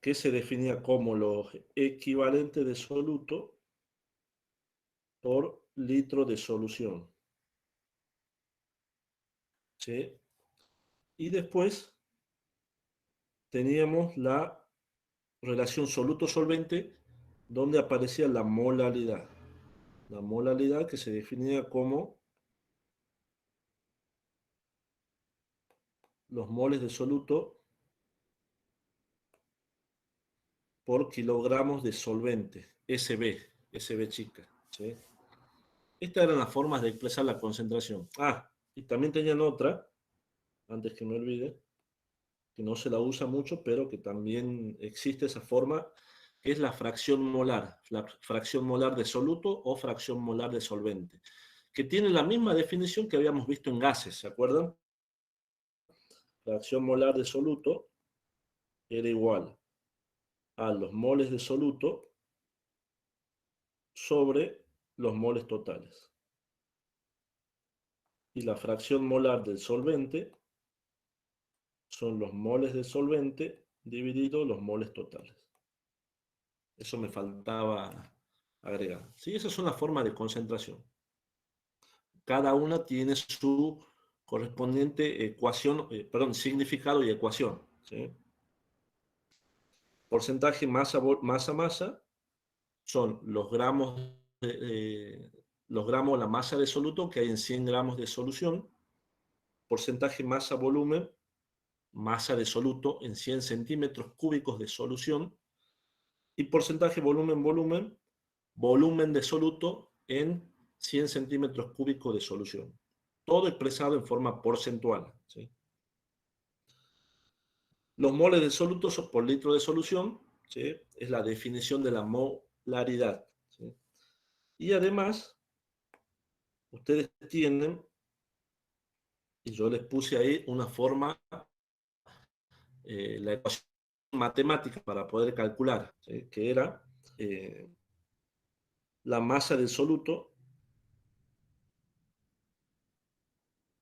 que se definía como los equivalentes de soluto por litro de solución. ¿Sí? Y después teníamos la relación soluto-solvente, donde aparecía la molaridad. La molaridad que se definía como los moles de soluto por kilogramos de solvente, SB chica. ¿Sí? Estas eran las formas de expresar la concentración. Ah, y también tenían otra, antes que me olvide, que no se la usa mucho, pero que también existe esa forma, que es la fracción molar de soluto o fracción molar de solvente, que tiene la misma definición que habíamos visto en gases, ¿se acuerdan? Fracción molar de soluto era igual a los moles de soluto sobre los moles totales. Y la fracción molar del solvente son los moles de solvente dividido los moles totales. Eso me faltaba agregar. ¿Sí? Esa es una forma de concentración. Cada una tiene su correspondiente ecuación, significado y ecuación. ¿Sí? Porcentaje masa-masa son los gramos, la masa de soluto que hay en 100 gramos de solución. Porcentaje masa-volumen, masa de soluto en 100 centímetros cúbicos de solución. Y porcentaje volumen-volumen, volumen de soluto en 100 centímetros cúbicos de solución. Todo expresado en forma porcentual. ¿Sí? Los moles de soluto por litro de solución, ¿sí? Es la definición de la molaridad. ¿Sí? Y además, ustedes tienen, y yo les puse ahí una forma, la ecuación matemática para poder calcular, ¿sí? Que era la masa del soluto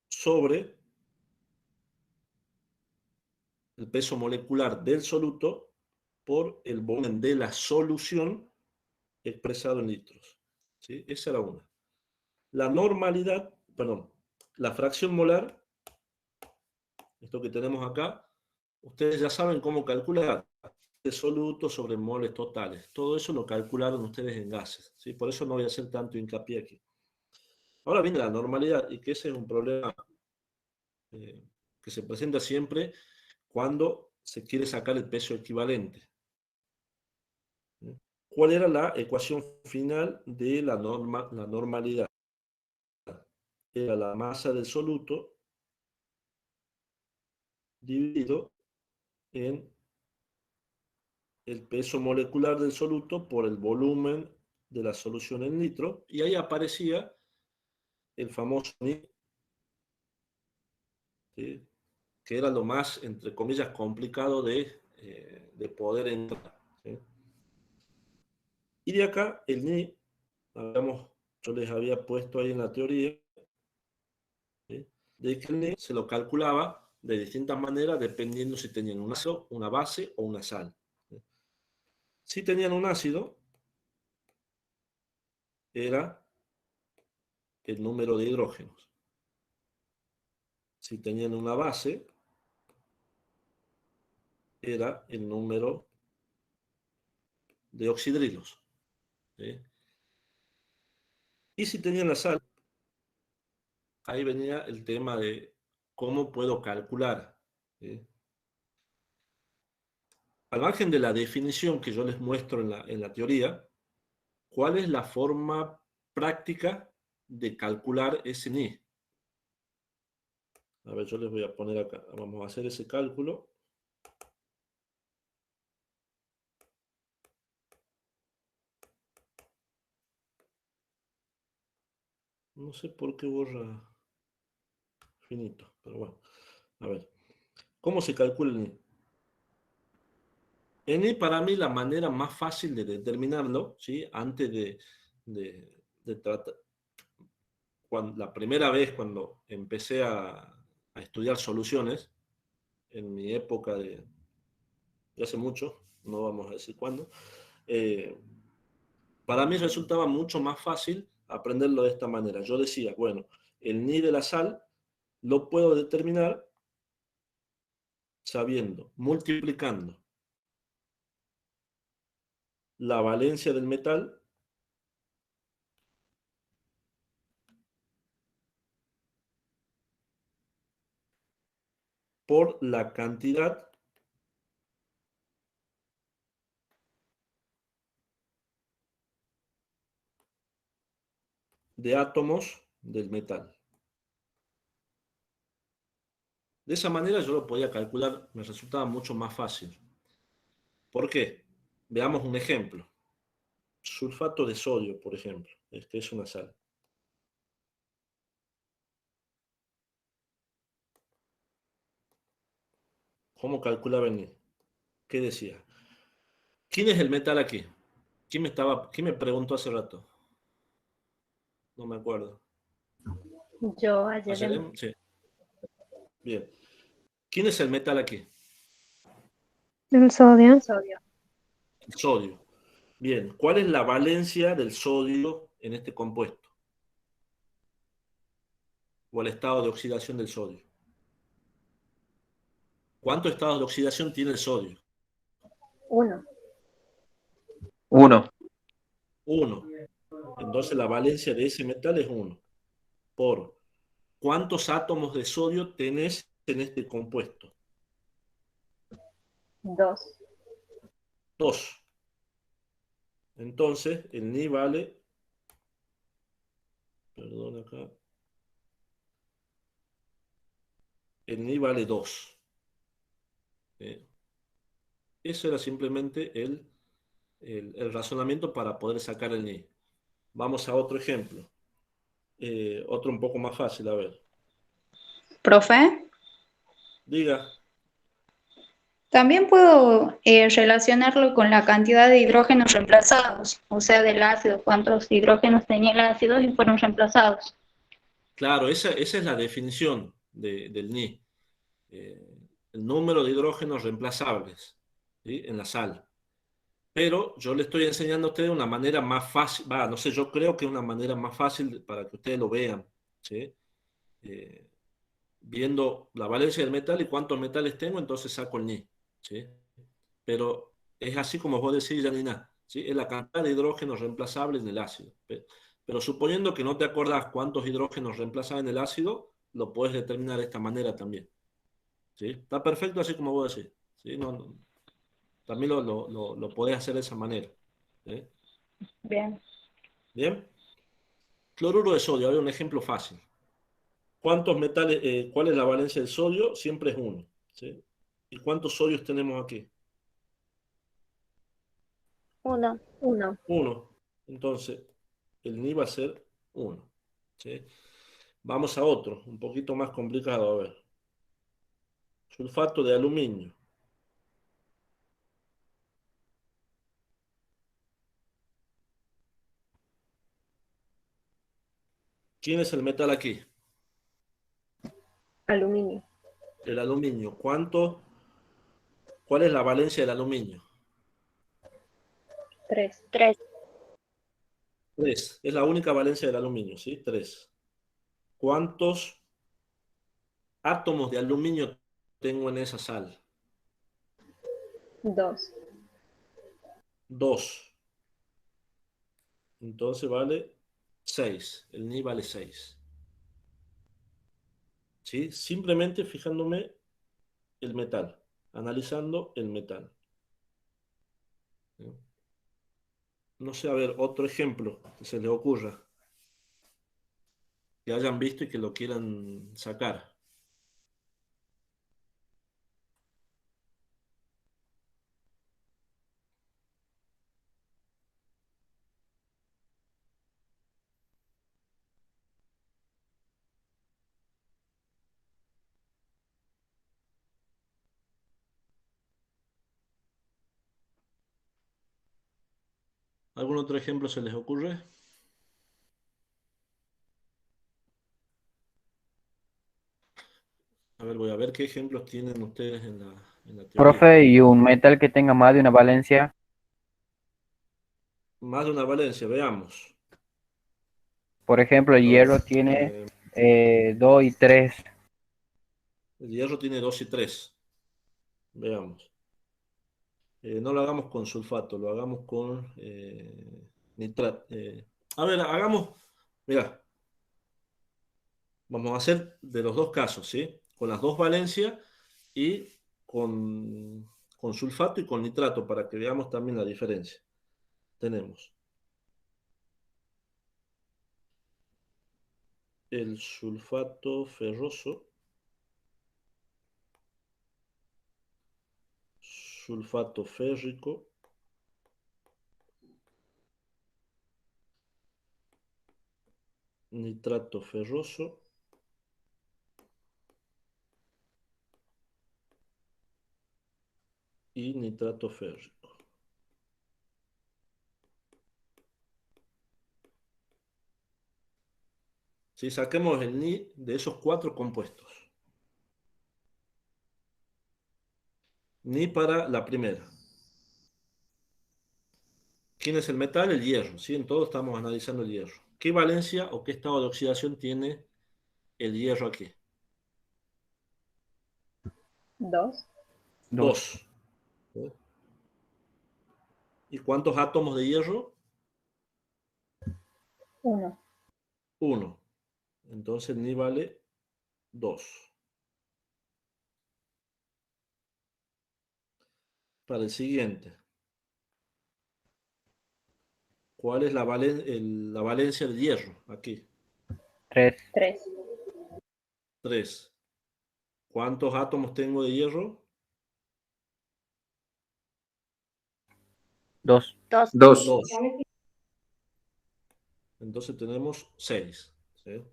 sobre el peso molecular del soluto por el volumen de la solución expresado en litros. ¿Sí? Esa era una. La normalidad, perdón, la fracción molar, esto que tenemos acá, ustedes ya saben cómo calcular de soluto sobre moles totales. Todo eso lo calcularon ustedes en gases. ¿Sí? Por eso no voy a hacer tanto hincapié aquí. Ahora viene la normalidad, y que ese es un problema que se presenta siempre cuando se quiere sacar el peso equivalente. ¿Cuál era la ecuación final de la normalidad? Era la masa del soluto dividido en el peso molecular del soluto por el volumen de la solución en litro, y ahí aparecía el famoso NI, ¿sí? Que era lo más, entre comillas, complicado de poder entrar. ¿Sí? Y de acá, el NI, yo les había puesto ahí en la teoría, ¿sí? De que el NI se lo calculaba de distintas maneras dependiendo si tenían un ácido, una base o una sal. ¿Sí? Si tenían un ácido, era el número de hidrógenos. Si tenían una base, era el número de oxidrilos. ¿Sí? Y si tenían la sal, ahí venía el tema de cómo puedo calcular. ¿Sí? Al margen de la definición que yo les muestro en la teoría, ¿cuál es la forma práctica de calcular ese NI? A ver, yo les voy a poner acá. Vamos a hacer ese cálculo. No sé por qué borra finito, pero bueno. A ver, ¿cómo se calcula el NI? El NI para mí la manera más fácil de determinarlo, ¿sí? Antes de tratar, la primera vez cuando empecé a estudiar soluciones, en mi época de de hace mucho, no vamos a decir cuándo, para mí resultaba mucho más fácil aprenderlo de esta manera. Yo decía, bueno, el Ni de la sal lo puedo determinar sabiendo, multiplicando la valencia del metal por la cantidad de átomos del metal. De esa manera yo lo podía calcular, me resultaba mucho más fácil. ¿Por qué? Veamos un ejemplo. Sulfato de sodio, por ejemplo. Este es una sal. ¿Cómo calculaba el Ni? ¿Qué decía? ¿Quién es el metal aquí? ¿Quién me preguntó hace rato? No me acuerdo. Yo, ayer. ¿Ayerem? Sí. Bien. ¿Quién es el metal aquí? El sodio. Sodio. El sodio. Bien. ¿Cuál es la valencia del sodio en este compuesto? O el estado de oxidación del sodio. ¿Cuántos estados de oxidación tiene el sodio? 1. 1. 1. Entonces la valencia de ese metal es 1. Por ¿cuántos átomos de sodio tenés en este compuesto? 2. 2. Entonces el Ni vale, perdón acá, el Ni vale 2. Eso era simplemente el razonamiento para poder sacar el Ni. Vamos a otro ejemplo. Otro un poco más fácil, a ver. Profe, Diga. también puedo relacionarlo con la cantidad de hidrógenos reemplazados, o sea, del ácido, cuántos hidrógenos tenía el ácido y fueron reemplazados. Claro, esa es la definición del Ni. Eh, el número de hidrógenos reemplazables, ¿sí? En la sal. Pero yo le estoy enseñando a ustedes una manera más fácil, no sé, yo creo que una manera más fácil para que ustedes lo vean, ¿sí? Eh, Viendo la valencia del metal y cuántos metales tengo, entonces saco el Ni, ¿sí? Pero es así como vos decís, Janina, ¿sí? Es la cantidad de hidrógenos reemplazables en el ácido. Pero suponiendo que no te acordás cuántos hidrógenos reemplazas en el ácido, lo puedes determinar de esta manera también, ¿sí? Está perfecto así como vos decís, ¿sí? También lo podés hacer de esa manera, ¿sí? Bien. Bien. Cloruro de sodio, hay un ejemplo fácil. ¿Cuántos metales, cuál es la valencia del sodio? Siempre es 1, ¿sí? ¿Y cuántos sodios tenemos aquí? 1. 1. 1. Entonces, el Ni va a ser 1, ¿sí? Vamos a otro, un poquito más complicado, a ver. Sulfato de aluminio. ¿Quién es el metal aquí? Aluminio. El aluminio. ¿Cuál es la valencia del aluminio? 3. 3. 3. Es la única valencia del aluminio, ¿sí? 3. ¿Cuántos átomos de aluminio tengo en esa sal? 2. 2. Entonces vale 6. El Ni vale 6. ¿Sí? Simplemente fijándome el metal, analizando el metal. ¿Sí? No sé, a ver, otro ejemplo que se les ocurra, que hayan visto y que lo quieran sacar. ¿Algún otro ejemplo se les ocurre? A ver, ver, voy a ver qué ejemplos tienen ustedes en la teoría. Profe, ¿y un metal que tenga más de una valencia? Más de una valencia, veamos. Por ejemplo, el A hierro ver, tiene 2 y 3. el hierro tiene 2 y 3. Veamos. No lo hagamos con sulfato, lo hagamos con nitrato. A ver, hagamos, mira, vamos a hacer de los dos casos, ¿sí? Con las dos valencias y con sulfato y con nitrato para que veamos también la diferencia. Tenemos el sulfato ferroso, sulfato férrico, nitrato ferroso, y nitrato férrico. Si saquemos el Ni de esos 4 compuestos. Ni para la primera. ¿Quién es el metal? El hierro. ¿Sí? En todo estamos analizando el hierro. ¿Qué valencia o qué estado de oxidación tiene el hierro aquí? 2. 2. ¿Y cuántos átomos de hierro? 1. 1. Entonces Ni vale 2. Para el siguiente. ¿Cuál es la valencia del hierro? Aquí. 3. 3. 3. ¿Cuántos átomos tengo de hierro? 2. 2. 2. 2. Entonces tenemos 6. ¿Sí?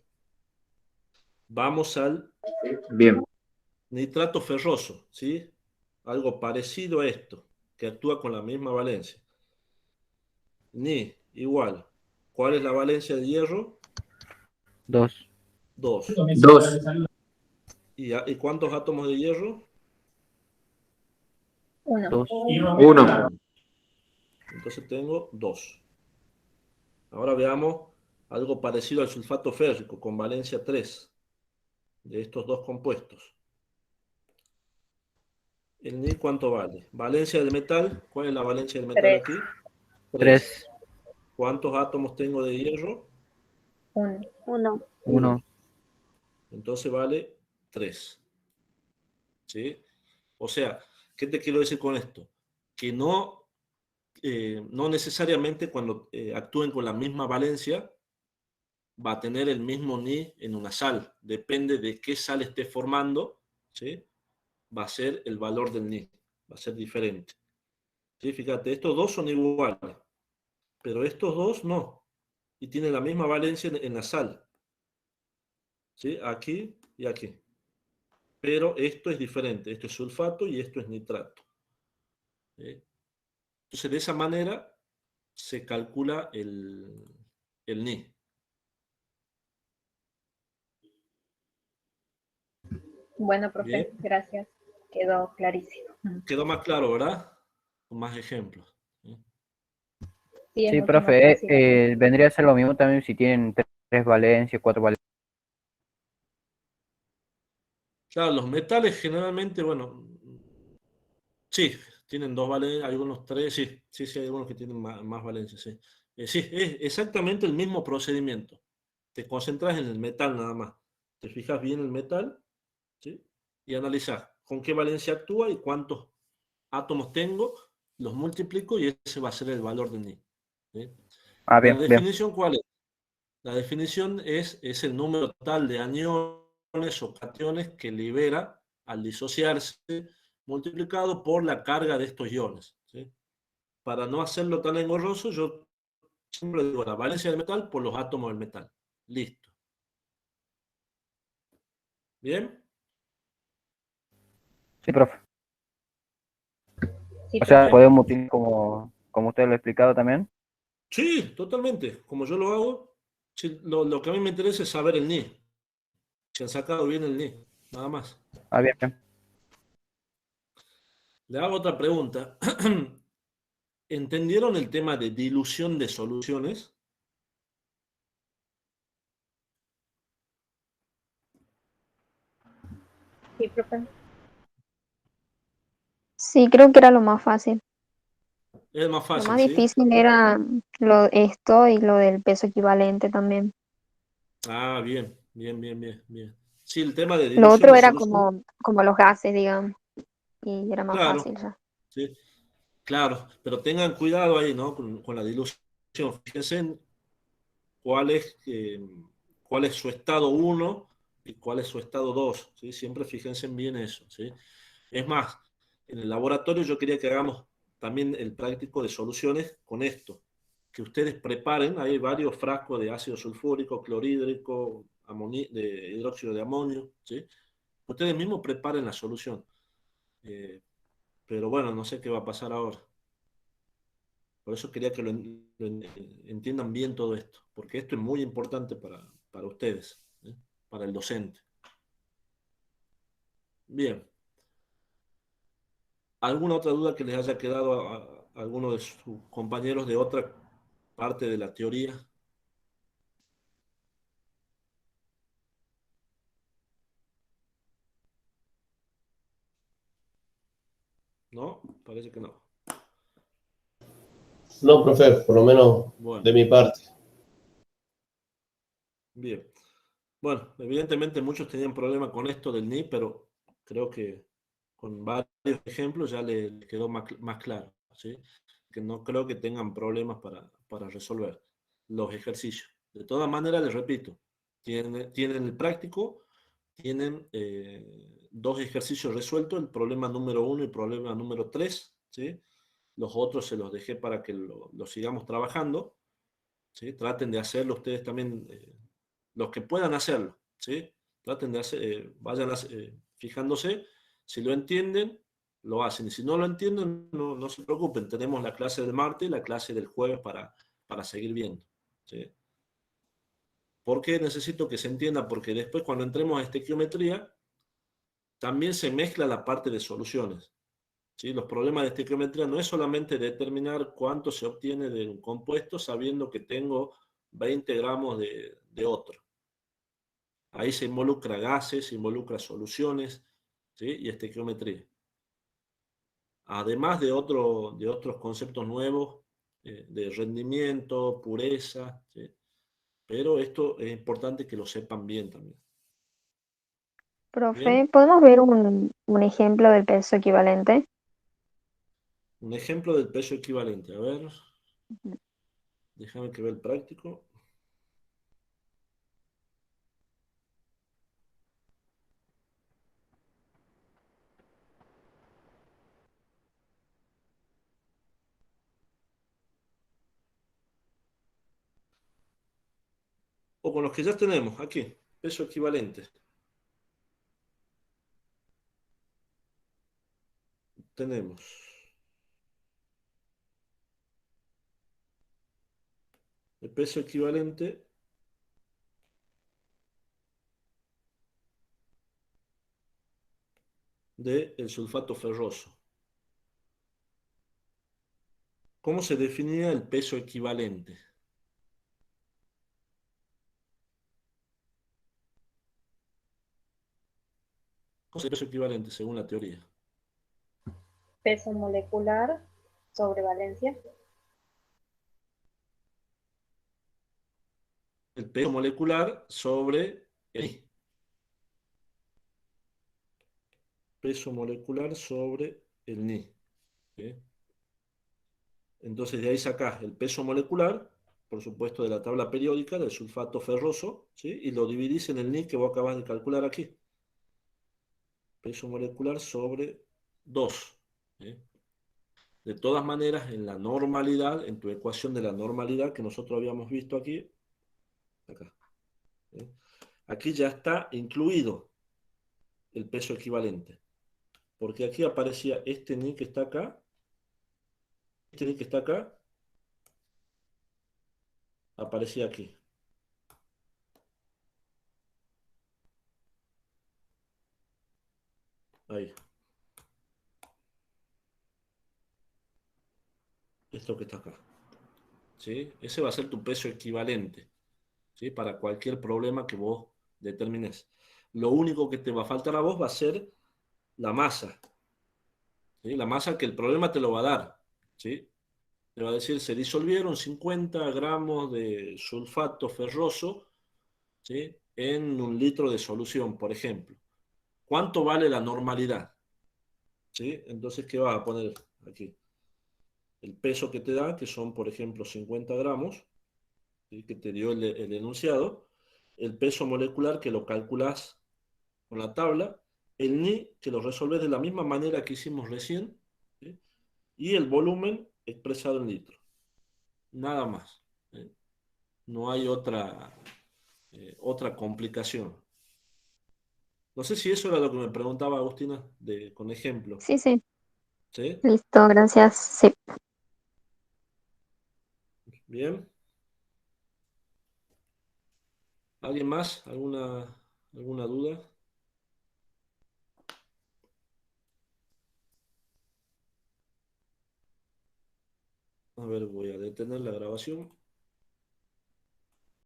Vamos al Bien. nitrato ferroso, ¿sí? Algo parecido a esto, que actúa con la misma valencia. Ni, igual. ¿Cuál es la valencia del hierro? 2. 2. 2. ¿Y cuántos átomos de hierro? 1. 2. 1. Entonces tengo 2. Ahora veamos algo parecido al sulfato férrico, con valencia 3, de estos dos compuestos. ¿El Ni cuánto vale? Valencia del metal. ¿Cuál es la valencia del metal 3. aquí? 3. ¿Cuántos átomos tengo de hierro? 1. 1. 1. Entonces vale 3. ¿Sí? O sea, ¿qué te quiero decir con esto? Que no necesariamente cuando actúen con la misma valencia va a tener el mismo Ni en una sal. Depende de qué sal esté formando, ¿sí? Va a ser el valor del Ni. Va a ser diferente. ¿Sí? Fíjate, estos dos son iguales, pero estos dos no. Y tienen la misma valencia en la sal. ¿Sí? Aquí y aquí. Pero esto es diferente. Esto es sulfato y esto es nitrato. ¿Sí? Entonces, de esa manera se calcula el Ni. Bueno, profe, Bien. gracias. Quedó clarísimo. Quedó más claro, ¿verdad? Con más ejemplos. ¿Sí? Sí, es Sí, mucho más profe, fácil así. vendría a ser lo mismo también si tienen 3 valencias, 4 valencias. Claro, los metales generalmente, bueno, sí, tienen 2 valencias, algunos 3, sí, hay algunos que tienen más valencias, sí. Sí, es exactamente el mismo procedimiento. Te concentras en el metal nada más. Te fijas bien en el metal, ¿sí? Y analizas con qué valencia actúa y cuántos átomos tengo, los multiplico y ese va a ser el valor de Ni. ¿Sí? Ah, La bien, bien. definición, ¿cuál es? La definición es el número total de aniones o cationes que libera al disociarse multiplicado por la carga de estos iones. ¿Sí? Para no hacerlo tan engorroso, yo siempre digo la valencia del metal por los átomos del metal. Listo. ¿Bien? Sí, profe. Sí, O sea, profe. podemos utilizar como usted lo ha explicado también. Sí, totalmente. Como yo lo hago, sí, lo que a mí me interesa es saber el Ni. Si han sacado bien el Ni. nada más. Ah, bien, bien. Le hago otra pregunta. ¿Entendieron el tema de dilución de soluciones? Sí, profe. Sí, creo que era lo más fácil. Es más Lo fácil, más ¿sí? difícil era esto y lo del peso equivalente también. Ah, bien, bien, bien, bien, bien. Sí, el tema de Lo dilución otro de era soluciones, como los gases, digamos, y era más claro, fácil ya. sí, claro, pero tengan cuidado ahí, ¿no? Con la dilución. Fíjense en cuál es su estado uno y cuál es su estado 2, ¿sí? Siempre fíjense bien eso, ¿sí? Es más, en el laboratorio yo quería que hagamos también el práctico de soluciones con esto, que ustedes preparen, hay varios frascos de ácido sulfúrico, clorhídrico, de hidróxido de amonio, ¿sí? Ustedes mismos preparen la solución. Eh, pero bueno, no sé qué va a pasar ahora. Por eso quería que entiendan bien todo esto, porque esto es muy importante para ustedes, ¿eh? Para el docente. Bien. ¿Alguna otra duda que les haya quedado a alguno de sus compañeros de otra parte de la teoría? ¿No? Parece que no. No, profe, por lo menos Bueno, de mi parte. bien. Bueno, evidentemente muchos tenían problemas con esto del NI, pero creo que con varios ejemplos ya le quedó más claro, ¿sí? Que no creo que tengan problemas para resolver los ejercicios. De todas maneras, les repito, tienen el práctico, tienen dos ejercicios resueltos, el problema número 1 y el problema número 3, ¿sí? Los otros se los dejé para que lo sigamos trabajando, ¿sí? Traten de hacerlo ustedes también, los que puedan hacerlo, ¿sí? Traten de hacer, vayan fijándose, si lo entienden, lo hacen, y si no lo entienden, no se preocupen, tenemos la clase del martes y la clase del jueves para seguir viendo, ¿sí? ¿Por qué necesito que se entienda? Porque después cuando entremos a estequiometría, también se mezcla la parte de soluciones, ¿sí? Los problemas de estequiometría no es solamente determinar cuánto se obtiene de un compuesto sabiendo que tengo 20 gramos de otro. Ahí se involucra gases, se involucra soluciones, ¿sí? Y estequiometría. Además de otros conceptos nuevos de rendimiento, pureza, ¿sí? Pero esto es importante que lo sepan bien también. Profe, Bien, ¿podemos ver un ejemplo del peso equivalente? un ejemplo del peso equivalente. A ver, déjame que vea el práctico. O con los que ya tenemos aquí, peso equivalente. Tenemos el peso equivalente del sulfato ferroso. ¿Cómo se definía el peso equivalente? ¿Cómo es el peso equivalente según la teoría? Peso molecular sobre valencia. El peso molecular sobre el I. Peso molecular sobre el Ni. ¿Sí? Entonces de ahí sacás el peso molecular, por supuesto de la tabla periódica del sulfato ferroso, ¿sí? Y lo dividís en el Ni que vos acabas de calcular aquí. Peso molecular sobre 2. ¿Sí? De todas maneras, en la normalidad, en tu ecuación de la normalidad que nosotros habíamos visto aquí, acá, ¿sí? Aquí ya está incluido el peso equivalente. Porque aquí aparecía este Ni que está acá, este Ni que está acá, aparecía aquí. Ahí. Esto que está acá. ¿Sí? Ese va a ser tu peso equivalente, ¿sí? Para cualquier problema que vos determines. Lo único que te va a faltar a vos va a ser la masa, ¿sí? La masa que el problema te lo va a dar, ¿sí? Te va a decir, se disolvieron 50 gramos de sulfato ferroso, ¿sí? En 1 litro de solución, por ejemplo. ¿Cuánto vale la normalidad? ¿Sí? Entonces, ¿qué vas a poner aquí? El peso que te da, que son, por ejemplo, 50 gramos, ¿sí? Que te dio el enunciado, el peso molecular que lo calculas con la tabla, el ni que lo resolves de la misma manera que hicimos recién, ¿sí? Y el volumen expresado en litros. Nada más. ¿Sí? No hay otra complicación. No sé si eso era lo que me preguntaba Agustina, con ejemplo. Sí, sí, ¿Sí? listo, gracias. Sí. Bien. ¿Alguien más? ¿Alguna duda? A ver, voy a detener la grabación.